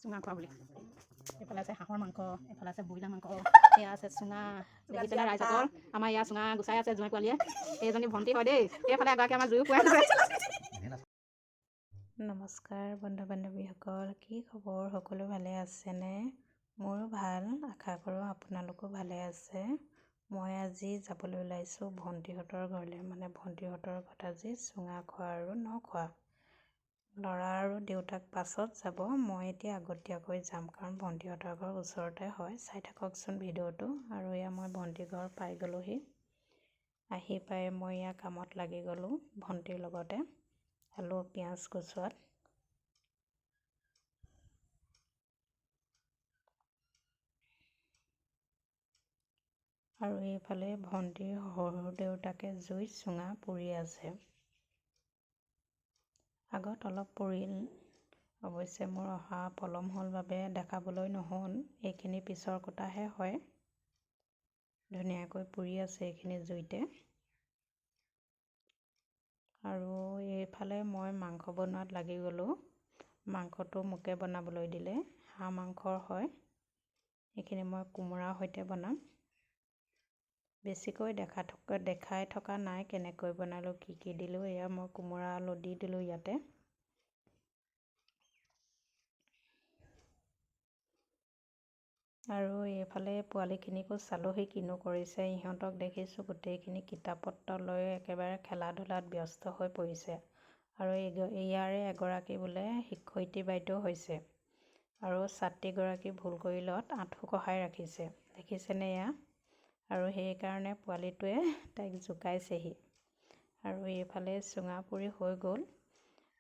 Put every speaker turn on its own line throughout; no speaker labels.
চুঙা খোৱা বুলি এইফালে আছে হাঁহৰ মাংস, এইফালে আছে ব্ৰইলাৰ মাংস, এয়া আছে চুঙা। দেখিছেনে ৰাইজসকল, আমাৰ ইয়াৰ চুঙা গুচাই আছে জোঁৱাই পোৱালীয়ে। এইজনী ভণ্টি হয় দেই, এইফালে এগৰাকী আমাৰ জুয়ো পোৱাই আছে।
নমস্কাৰ বন্ধু বান্ধৱীসকল, কি খবৰ? সকলো ভালে আছেনে? মোৰো ভাল, আশা কৰোঁ আপোনালোকো ভালে আছে। মই আজি যাবলৈ ওলাইছোঁ ভণ্টিহঁতৰ ঘৰলৈ, মানে ভণ্টিহঁতৰ ঘৰত আজি চুঙা খোৱা আৰু নখোৱা। ল'ৰা আৰু দেউতাক পাছত যাব, মই এতিয়া আগতীয়াকৈ যাম, কাৰণ ভণ্টিহঁতৰ ঘৰ ওচৰতে হয়। চাই থাককচোন ভিডিঅ'টো। আৰু এয়া মই ভণ্টিৰ ঘৰ পাই গ'লোহি। আহি পাই মই এয়া কামত লাগি গ'লোঁ ভণ্টিৰ লগতে, আলু পিঁয়াজ গুচোৱাত। আৰু এইফালে ভণ্টিৰ সৰু দেউতাকে জুইত চুঙা পুৰি আছে। আগত অলপ পুৰিল, অৱশ্যে মোৰ অহা পলম হ'ল বাবে দেখাবলৈ নহ'ল। এইখিনি পিছৰ কটাহে হয়। ধুনীয়াকৈ পুৰি আছে এইখিনি জুইতে। আৰু এইফালে মই মাংস বনোৱাত লাগি গ'লোঁ। মাংসটো মোকে বনাবলৈ দিলে, হাঁহ মাংসৰ হয়। এইখিনি মই কোমোৰাৰ সৈতে বনাম। বেছিকৈ দেখাই থকা নাই কেনেকৈ বনালোঁ, কি দিলোঁ। এয়া মই কোমোৰা আলু দি দিলোঁ ইয়াতে। আৰু এইফালে পোৱালিখিনিকো চালোহি কিনো কৰিছে। ইহঁতক দেখিছোঁ গোটেইখিনি কিতাপ পত্ৰ লৈ একেবাৰে খেলা ধূলাত ব্যস্ত হৈ পৰিছে। আৰু ইয়াৰে এগৰাকী বোলে শিক্ষয়িত্ৰী বাইদেউ হৈছে, আৰু ছাত্ৰীগৰাকী ভুল কৰিলত আঁঠু কঢ়াই ৰাখিছে, দেখিছেনে এয়া। আৰু সেইকাৰণে পোৱালিটোৱে তাইক জোকাইছেহি। আৰু এইফালে চুঙা পুৰি হৈ গ'ল,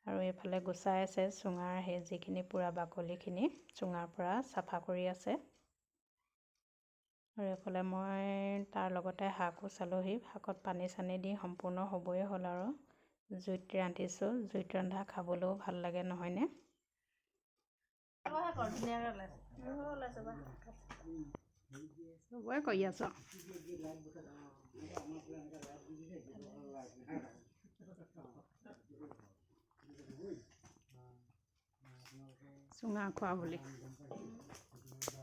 আৰু এইফালে গুচাই আছে চুঙাৰ সেই যিখিনি পুৰা বাকলিখিনি চুঙাৰ পৰা চাফা কৰি আছে। আৰু এইফালে মই তাৰ লগতে শাকো চালোহি। শাকত পানী চানী দি সম্পূৰ্ণ হ'বই হ'ল। আৰু জুইত ৰান্ধিছোঁ, জুইত ৰন্ধা খাবলৈও ভাল লাগে নহয়নে?
চবৰে কৰি আছ। চুঙা খোৱা বুলি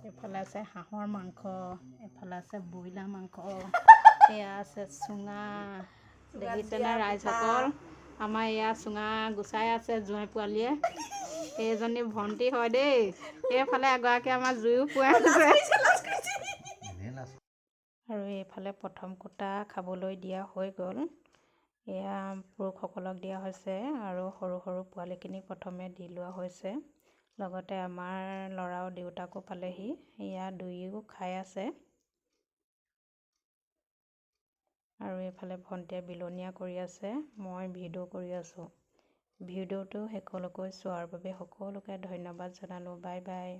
এইফালে আছে হাঁহৰ মাংস, এইফালে আছে ব্ৰইলাৰ মাংস, এয়া আছে চুঙা। দেখিছেনে ৰাইজসকল, আমাৰ ইয়াৰ চুঙা গুচাই আছে জোঁৱাই পোৱালীয়ে। এইজনী ভণ্টি হয় দেই, এইফালে এগৰাকী আমাৰ জুয়ো পোৱাই আছে।
আৰু এইফালে প্ৰথম কোটা খাবলৈ দিয়া হৈ গ'ল। এয়া পুৰুষসকলক দিয়া হৈছে, আৰু সৰু সৰু পোৱালিখিনিক প্ৰথমে দি লোৱা হৈছে। লগতে আমাৰ ল'ৰাও দেউতাকো পালেহি, এয়া দুয়ো খাই আছে। আৰু এইফালে ভণ্টিয়ে বিলনীয়া কৰি আছে, মই ভিডিঅ' কৰি আছোঁ। ভিডিঅ'টো শেষলৈকৈ চোৱাৰ বাবে সকলোকে ধন্যবাদ জনালোঁ। Bye bye.